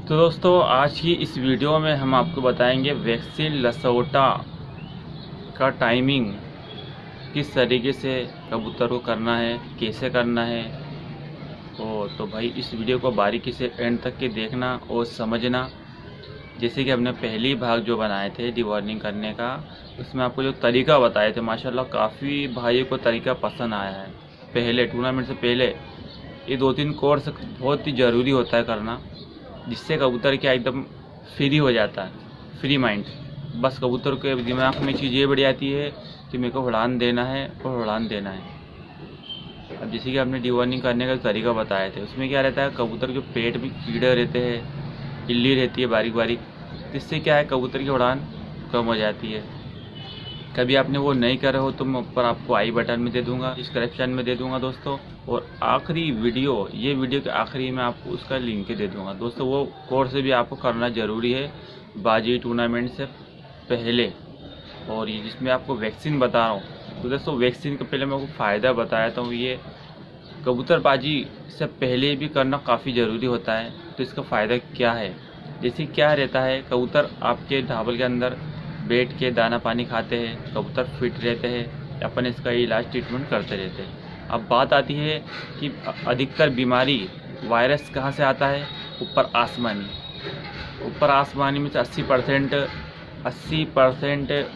तो दोस्तों आज की इस वीडियो में हम आपको बताएंगे वैक्सीन लसोटा का टाइमिंग किस तरीके से कबूतर को करना है, कैसे करना है। तो भाई इस वीडियो को बारीकी से एंड तक के देखना और समझना। जैसे कि हमने पहली भाग जो बनाए थे डिवॉर्निंग करने का, उसमें आपको जो तरीका बताए थे माशाल्लाह काफ़ी भाइयों को तरीका पसंद आया है। पहले टूर्नामेंट से पहले ये 2-3 कोर्स बहुत ही ज़रूरी होता है करना, जिससे कबूतर क्या एकदम फ्री हो जाता है, फ्री माइंड। बस कबूतर के दिमाग में चीज़ ये बढ़ जाती है कि मेरे को उड़ान देना है और उड़ान देना है। अब जैसे कि हमने डिवॉर्निंग करने का तरीका बताए थे, उसमें क्या रहता है कबूतर के पेट में कीड़े रहते हैं, इल्ली रहती है बारीक बारीक, जिससे क्या है कबूतर की उड़ान कम हो जाती है। कभी आपने वो नहीं करे हो तो मैं ऊपर आपको आई बटन में दे दूंगा, डिस्क्रिप्शन में दे दूंगा दोस्तों, और आखिरी वीडियो ये वीडियो के आखिरी में आपको उसका लिंक दे दूंगा दोस्तों। वो कोर्स भी आपको करना ज़रूरी है बाजी टूर्नामेंट से पहले। और ये जिसमें आपको वैक्सीन बता रहा हूँ, तो दोस्तों वैक्सीन के पहले मैं आपको फ़ायदा बताया था। ये कबूतरबाजी से पहले भी करना काफ़ी ज़रूरी होता है। तो इसका फ़ायदा क्या है, जैसे क्या रहता है, कबूतर आपके ढाबल के अंदर बैठ के दाना पानी खाते हैं, कबूतर फिट रहते हैं, अपन इसका इलाज ट्रीटमेंट करते रहते हैं। अब बात आती है कि अधिकतर बीमारी वायरस कहाँ से आता है, ऊपर आसमानी में से 80%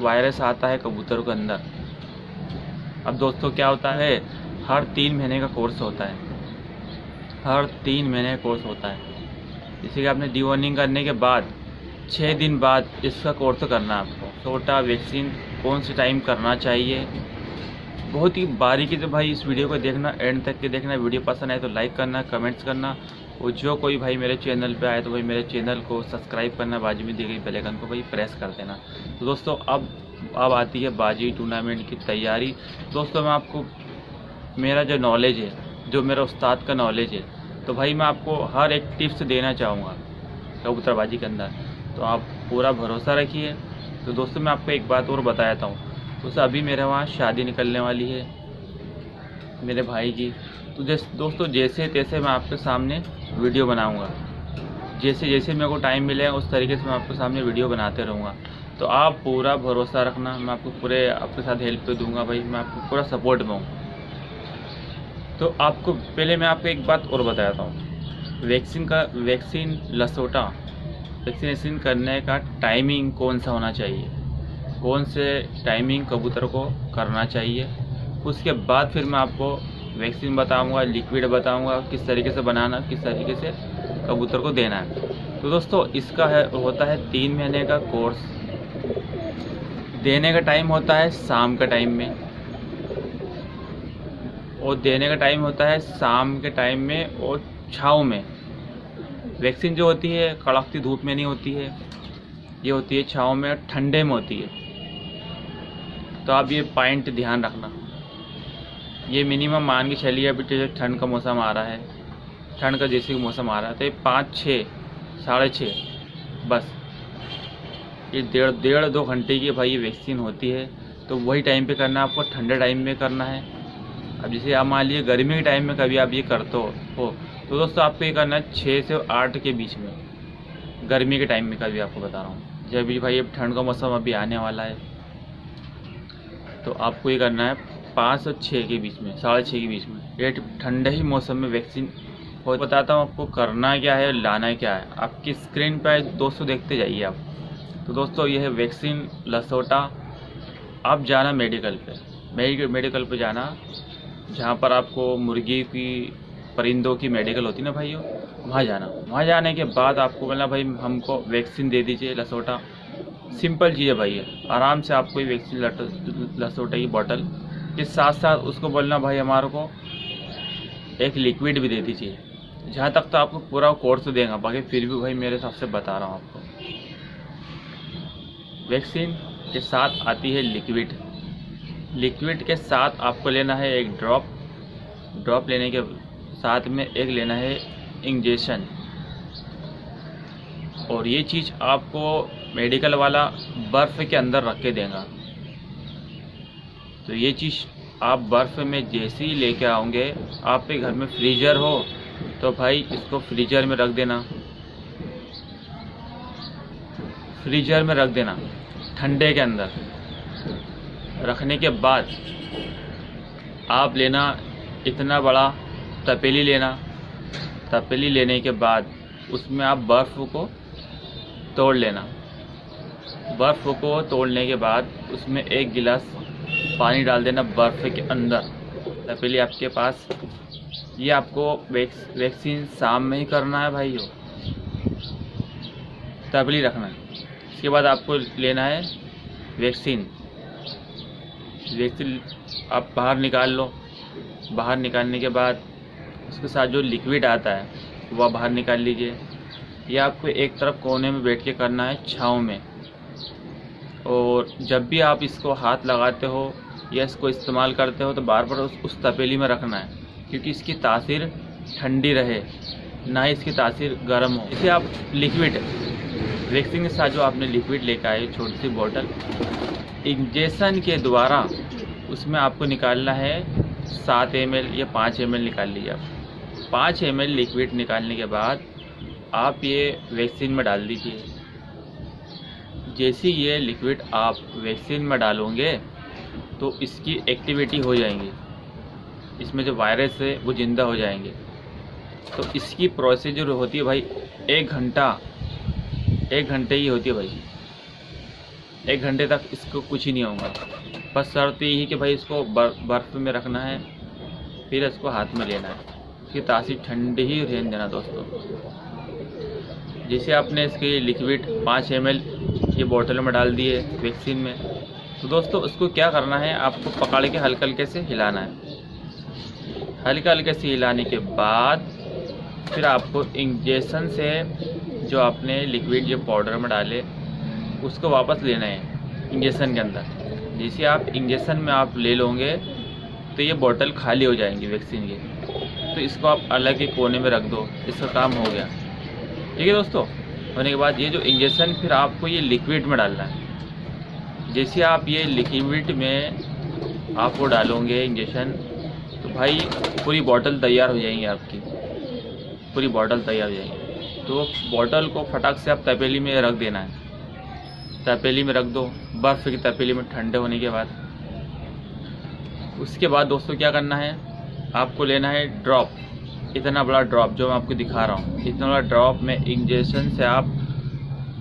वायरस आता है कबूतरों के अंदर। अब दोस्तों क्या होता है, हर 3 महीने का कोर्स होता है, हर 3 महीने का कोर्स होता है। जैसे कि आपने डिवॉर्निंग करने के बाद 6 दिन बाद इसका कोर्स करना है आपको। छोटा वैक्सीन कौन से टाइम करना चाहिए, बहुत ही बारीकी से भाई इस वीडियो को देखना, एंड तक के देखना। वीडियो पसंद आए तो लाइक करना, कमेंट्स करना, और जो कोई भाई मेरे चैनल पे आए तो भाई मेरे चैनल को सब्सक्राइब करना, बाजू में दी गई बेल आइकन को भाई प्रेस कर देना। तो दोस्तों अब आती है बाजी टूर्नामेंट की तैयारी। दोस्तों मैं आपको मेरा जो नॉलेज है, जो मेरा उस्ताद का नॉलेज है, तो भाई मैं आपको हर एक टिप्स देना चाहूँगा कबूतरबाजी के अंदर, तो आप पूरा भरोसा रखिए। तो दोस्तों मैं आपको एक बात और बताता हूँ, तो अभी मेरे वहाँ शादी निकलने वाली है मेरे भाई की। तो दोस्तों जैसे तैसे मैं आपके सामने वीडियो बनाऊँगा, जैसे जैसे मेरे को टाइम मिले उस तरीके से मैं आपके सामने वीडियो बनाते रहूँगा। तो आप पूरा भरोसा रखना, मैं आपको पूरे आपके साथ हेल्प पे दूँगा भाई, मैं आपको पूरा सपोर्ट में हूँ। तो आपको पहले मैं आपको एक बात और बताता हूँ, वैक्सीन लसोटा वैक्सीनेशन करने का टाइमिंग कौन सा होना चाहिए, कौन से टाइमिंग कबूतर को करना चाहिए। उसके बाद फिर मैं आपको वैक्सीन बताऊंगा, लिक्विड बताऊंगा, किस तरीके से बनाना, किस तरीके से कबूतर को देना है। तो दोस्तों इसका होता है 3 महीने का कोर्स। देने का टाइम होता है शाम का टाइम में, और देने का टाइम होता है शाम के टाइम में और छाँव में। वैक्सीन जो होती है कड़कती धूप में नहीं होती है, ये होती है छाँव में, ठंडे में होती है। तो आप ये पॉइंट ध्यान रखना। ये मिनिमम मान के चलिए, अभी जैसे ठंड का मौसम आ रहा है, ठंड का जैसे मौसम आ रहा है, तो ये 5-6, 6:30 बस ये 1.5-2 घंटे की भाई ये वैक्सीन होती है। तो वही टाइम पे करना है आपको, ठंडे टाइम में करना है। अब जैसे आप मान लीजिए गर्मी के टाइम में कभी आप ये करते हो तो दोस्तों आपको ये करना है 6 से 8 के बीच में, गर्मी के टाइम में कभी आपको बता रहा हूँ। जब भी भाई अब ठंड का मौसम अभी आने वाला है, तो आपको ये करना है 5 और 6 के बीच में, 6:30 के बीच में। ये ठंडे ही मौसम में वैक्सीन हो। बताता हूँ आपको करना क्या है, लाना क्या है। आपकी स्क्रीन पर दोस्तों देखते जाइए आप। तो दोस्तों ये है वैक्सीन लसोटा। आप जाना मेडिकल पे जाना, जहाँ पर आपको मुर्गी की, परिंदों की मेडिकल होती ना भाइयों, वहाँ जाना। वहाँ जाने के बाद आपको बोलना भाई हमको वैक्सीन दे दीजिए लसोटा। सिंपल चीज़ है भाई, आराम से आपको ये वैक्सीन लसोटा की बोतल के साथ साथ उसको बोलना भाई हमारे को एक लिक्विड भी दे दीजिए। जहाँ तक तो आपको पूरा कोर्स देगा, बाकी फिर भी भाई मेरे हिसाब से बता रहा हूँ आपको। वैक्सीन के साथ आती है लिक्विड के साथ आपको लेना है एक ड्रॉप लेने के साथ में एक लेना है इंजेक्शन। और ये चीज़ आपको मेडिकल वाला बर्फ़ के अंदर रख के देगा। तो ये चीज़ आप बर्फ़ में जैसे ही लेके आओगे, आपके घर में फ्रीज़र हो तो भाई इसको फ्रीज़र में रख देना। फ्रीजर में रख देना, ठंडे के अंदर। रखने के बाद आप लेना इतना बड़ा तपेली लेना। तपेली लेने के बाद उसमें आप बर्फ़ को तोड़ लेना। बर्फ़ को तोड़ने के बाद उसमें 1 गिलास पानी डाल देना बर्फ़ के अंदर। तपेली आपके पास, ये आपको वैक्सीन शाम में ही करना है भाइयों। तपेली रखना है। इसके बाद आपको लेना है वैक्सीन आप बाहर निकाल लो। बाहर निकालने के बाद उसके साथ जो लिक्विड आता है वह बाहर निकाल लीजिए। ये आपको एक तरफ कोने में बैठ के करना है, छाँव में। और जब भी आप इसको हाथ लगाते हो या इसको इस्तेमाल करते हो तो बार बार उस तपेली में रखना है, क्योंकि इसकी तासीर ठंडी रहे, ना ही इसकी तासीर गर्म हो। इसे आप लिक्विड वैक्सीन के साथ जो आपने लिक्विड लेकर आए छोटी सी बोतल, इंजेक्शन के द्वारा उसमें आपको निकालना है 7 ml या 5 ml निकाल लीजिए आप। 5 ml लिक्विड निकालने के बाद आप ये वैक्सीन में डाल दीजिए। जैसे ये लिक्विड आप वैक्सीन में डालोगे तो इसकी एक्टिविटी हो जाएंगी, इसमें जो वायरस है वो ज़िंदा हो जाएंगे। तो इसकी प्रोसीजर होती है भाई 1 घंटे ही होती है भाई। 1 घंटे तक इसको कुछ ही नहीं होगा। बस शर्त यही कि भाई इसको बर्फ़ में रखना है, फिर इसको हाथ में लेना है। इसकी तासीर ठंडी ही रहने देना दोस्तों। जैसे आपने इसके लिक्विड 5 ml ये बोतल में डाल दिए वैक्सीन में, तो दोस्तों उसको क्या करना है, आपको पकड़ के हल्के हल्के से हिलाना है। हल्के हल्के से हिलाने के बाद फिर आपको इंजेक्शन से जो आपने लिक्विड जो पाउडर में डाले उसको वापस लेना है इंजेक्शन के अंदर। जैसे आप इंजेक्शन में आप ले लोगे तो ये बोतल खाली हो जाएंगी वैक्सीन की, तो इसको आप अलग ही कोने में रख दो, इसका काम हो गया। ठीक है दोस्तों। होने के बाद ये जो इंजेक्शन फिर आपको ये लिक्विड में डालना है। जैसे आप ये लिक्विड में आपको डालोगे इंजेक्शन, तो भाई पूरी बोतल तैयार हो जाएंगी आपकी, पूरी बोतल तैयार हो जाएंगी। तो बोतल को फटाक से आप तपेली में रख देना है। तपेली में रख दो, बर्फ़ की तपेली में ठंडे होने के बाद। उसके बाद दोस्तों क्या करना है, आपको लेना है ड्रॉप, इतना बड़ा ड्रॉप जो मैं आपको दिखा रहा हूँ। इतना बड़ा ड्रॉप में इंजेक्शन से आप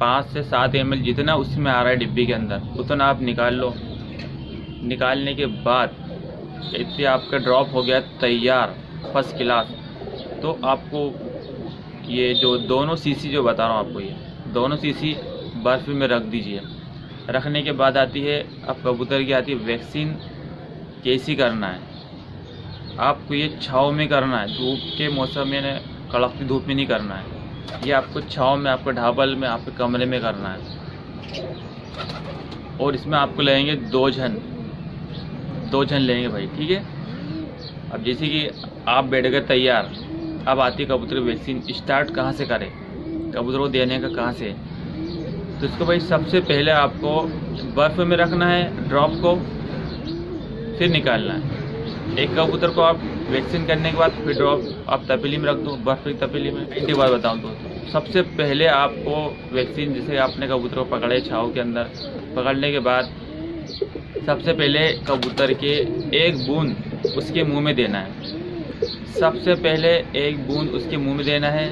5 से 7 ml जितना उसमें आ रहा है डिब्बी के अंदर उतना आप निकाल लो। निकालने के बाद इससे आपका ड्रॉप हो गया तैयार, फर्स्ट क्लास। तो आपको ये जो दोनों शीशी जो बता रहा हूँ आपको, ये दोनों शीशी बर्फ़ में रख दीजिए। रखने के बाद आती है अब कबूतर की आती है वैक्सीन कैसी करना है। आपको ये छाँव में करना है, धूप के मौसम में कड़कती धूप में नहीं करना है। ये आपको छाँव में, आपको ढाबल में, आपके कमरे में करना है। और इसमें आपको लगेंगे 2 जन लेंगे भाई। ठीक है। अब जैसे कि आप बैठ गए तैयार, अब आती है कबूतर वैक्सीन स्टार्ट कहाँ से करें, कबूतर को देने का कहाँ से। तो इसको भाई सबसे पहले आपको बर्फ़ में रखना है ड्रॉप को, फिर निकालना है। एक कबूतर को आप वैक्सीन करने के बाद फिर ड्रॉप आप तपेली में रख दो, बर्फ़ की तपेली में। एक बात बताऊँ तो सबसे पहले आपको वैक्सीन, जैसे आपने कबूतर को पकड़े छाँव के अंदर, पकड़ने के बाद सबसे पहले कबूतर के 1 बूंद उसके मुंह में देना है। सबसे पहले 1 बूंद उसके मुंह में देना है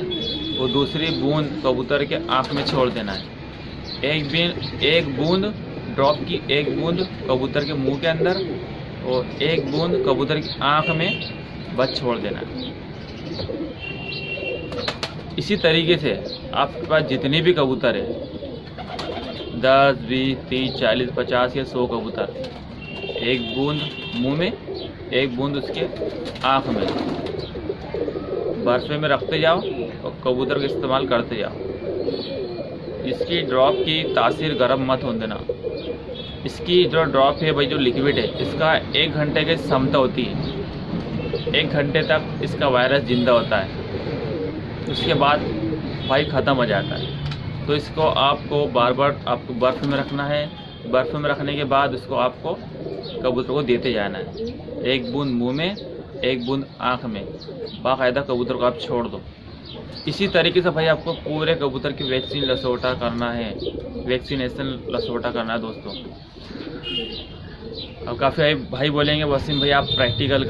और दूसरी बूंद कबूतर के आँख में छोड़ देना है। एक बूंद ड्रॉप की 1 बूंद कबूतर के मुंह के अंदर और 1 बूंद कबूतर की आँख में बस छोड़ देना। इसी तरीके से आपके पास जितने भी कबूतर है, 10, 20, 30, 40, 50 या 100 कबूतर, 1 बूंद मुंह में, 1 बूंद उसके आँख में, बर्फ़ में रखते जाओ और कबूतर का इस्तेमाल करते जाओ। इसकी ड्रॉप की तासीर गर्म मत होने देना। इसकी जो ड्रॉप है भाई, जो लिक्विड है, इसका 1 घंटे की क्षमता होती है। 1 घंटे तक इसका वायरस ज़िंदा होता है, उसके बाद भाई ख़त्म हो जाता है। तो इसको आपको बार बार आपको बर्फ़ में रखना है। बर्फ़ में रखने के बाद इसको आपको कबूतर को देते जाना है। 1 बूंद मुंह में, 1 बूंद आँख में, बाकायदा कबूतर को आप छोड़ दो। इसी तरीके से भाई आपको पूरे कबूतर की वैक्सीन लसोटा करना है, वैक्सीनेशन लसोटा करना है दोस्तों। अब काफ़ी भाई बोलेंगे वसीम भाई आप प्रैक्टिकल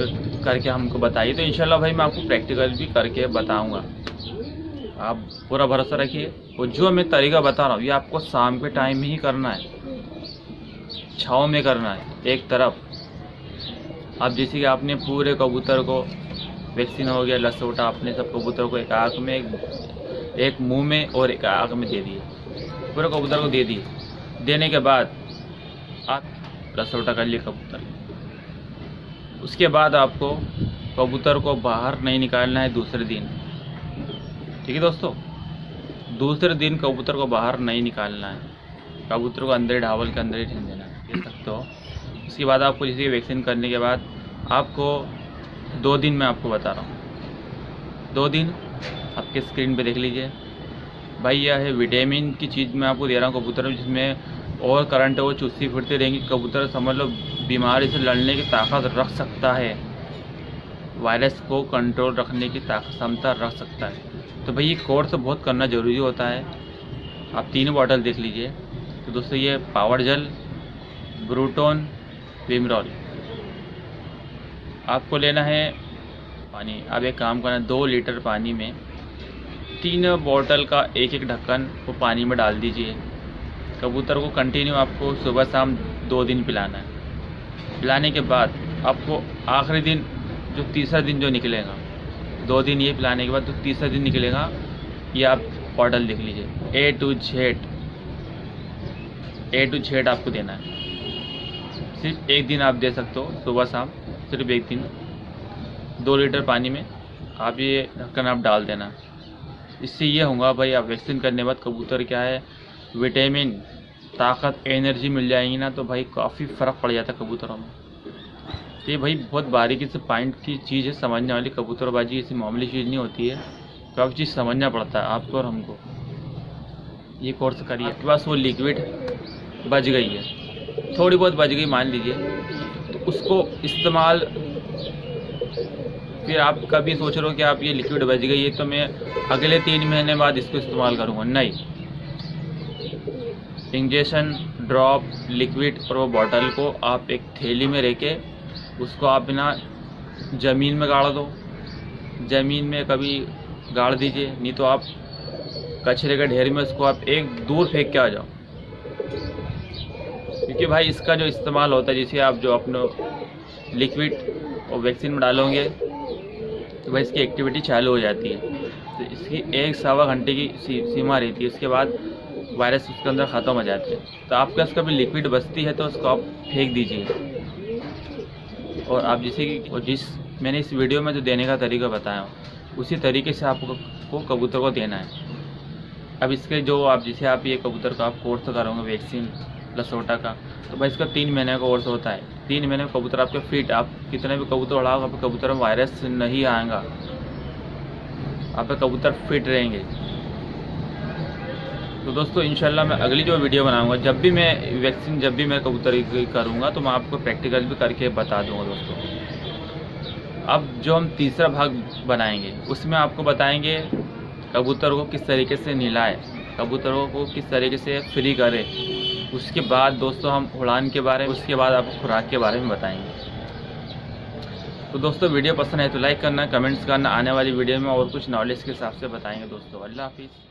करके हमको बताइए, तो इंशाल्लाह भाई मैं आपको प्रैक्टिकल भी करके बताऊंगा। आप पूरा भरोसा रखिए। और जो मैं तरीका बता रहा हूँ ये आपको शाम के टाइम में ही करना है, छाँव में करना है एक तरफ। आप जैसे कि आपने पूरे कबूतर को वैक्सीन हो गया लसोटा, आपने सब कबूतर को एक आँख में, एक मुंह में और एक आँख में दे दिए, पूरे कबूतर को दे दिए। देने के बाद आप लसोटा कर लिए कबूतर। उसके बाद आपको कबूतर को बाहर नहीं निकालना है दूसरे दिन, ठीक है दोस्तों। दूसरे दिन कबूतर को बाहर नहीं निकालना है, कबूतर को अंदर ढावल के अंदर ही ठहन देना है, देख सकते हो। उसके बाद आपको जैसे वैक्सीन करने के बाद आपको 2 दिन मैं आपको बता रहा हूँ, 2 दिन आपके स्क्रीन पे देख लीजिए भाई। यह है विटामिन की चीज़ मैं आपको दे रहा हूँ कबूतर में, जिसमें और करंट है वो चुस्ती फिरती रहेंगी। कबूतर समझ लो बीमारी से लड़ने की ताकत रख सकता है, वायरस को कंट्रोल रखने की क्षमता रख सकता है। तो भाई ये कोर्स बहुत करना ज़रूरी होता है। आप 3 बॉटल देख लीजिए। तो दोस्तों ये पावर जेल, ब्रूटोन, विमरॉल आपको लेना है। पानी आप एक काम करना, 2 लीटर पानी में 3 बॉटल का एक ढक्कन वो पानी में डाल दीजिए। कबूतर को कंटिन्यू आपको सुबह शाम 2 दिन पिलाना है। पिलाने के बाद आपको आखिरी दिन जो तीसरा दिन जो निकलेगा, 2 दिन ये पिलाने के बाद जो तीसरा दिन निकलेगा, ये आप बॉटल देख लीजिए A to Z आपको देना है। सिर्फ एक दिन आप दे सकते हो, सुबह शाम सिर्फ एक दिन 2 लीटर पानी में आप ये ढक्कन आप डाल देना। इससे ये होगा भाई आप वैक्सीन करने के बाद कबूतर क्या है विटामिन, ताकत, एनर्जी मिल जाएगी ना, तो भाई काफ़ी फ़र्क पड़ जाता है कबूतरों में। ये भाई बहुत बारीकी से पॉइंट की चीज़ है, समझने वाली। कबूतरबाजी ऐसी मामूली चीज़ नहीं होती है, काफ़ी चीज़ समझना पड़ता है आपको और हमको। ये कोर्स करिए। आपके पास वो लिक्विड बच गई है, थोड़ी बहुत बच गई मान लीजिए, तो उसको इस्तेमाल, फिर आप कभी सोच रहे हो कि आप ये लिक्विड बच गई है तो मैं अगले 3 महीने बाद इसको इस्तेमाल करूँगा, नहीं। इंजेक्शन, ड्रॉप, लिक्विड और वो बॉटल को आप एक थैली में रख के उसको आप ना ज़मीन में गाड़ दो। ज़मीन में कभी गाड़ दीजिए, नहीं तो आप कचरे के ढेर में उसको आप एक दूर फेंक के आ जाओ। क्योंकि भाई इसका जो इस्तेमाल होता है, जैसे आप जो अपने लिक्विड और वैक्सीन में डालोगे तो भाई इसकी एक्टिविटी चालू हो जाती है। तो इसकी 1-1.25 घंटे की सीमा रहती है, उसके बाद वायरस उसके अंदर ख़त्म हो जाते हैं। तो आपके पास कभी लिक्विड बचती है तो उसको आप फेंक दीजिए। और आप जैसे कि मैंने इस वीडियो में जो देने का तरीका बताया उसी तरीके से आपको कबूतर को देना है। अब इसके जो आप जैसे आप ये कबूतर का आप कोर्स करोगे वैक्सीन लसोटा का, तो भाई इसका 3 महीने का कोर्स होता है। 3 महीने में कबूतर आपके फिट, आप कितने भी कबूतर उड़ाओगे आपके कबूतर में वायरस नहीं आएगा, आपके कबूतर फिट रहेंगे। तो दोस्तों इंशाल्लाह मैं अगली जो वीडियो बनाऊंगा, जब भी मैं वैक्सीन, जब भी मैं कबूतर करूंगा तो मैं आपको प्रैक्टिकल भी करके बता दूंगा दोस्तों। अब जो हम तीसरा भाग बनाएंगे उसमें आपको बताएंगे कबूतर को किस तरीके से नहलाए, कबूतरों को किस तरीके से फ्री करें। उसके बाद दोस्तों हम उड़ान के बारे में, उसके बाद आपको खुराक के बारे में बताएंगे। तो दोस्तों वीडियो पसंद है तो लाइक करना, कमेंट्स करना। आने वाली वीडियो में और कुछ नॉलेज के हिसाब से बताएंगे दोस्तों। अल्लाह हाफिज़।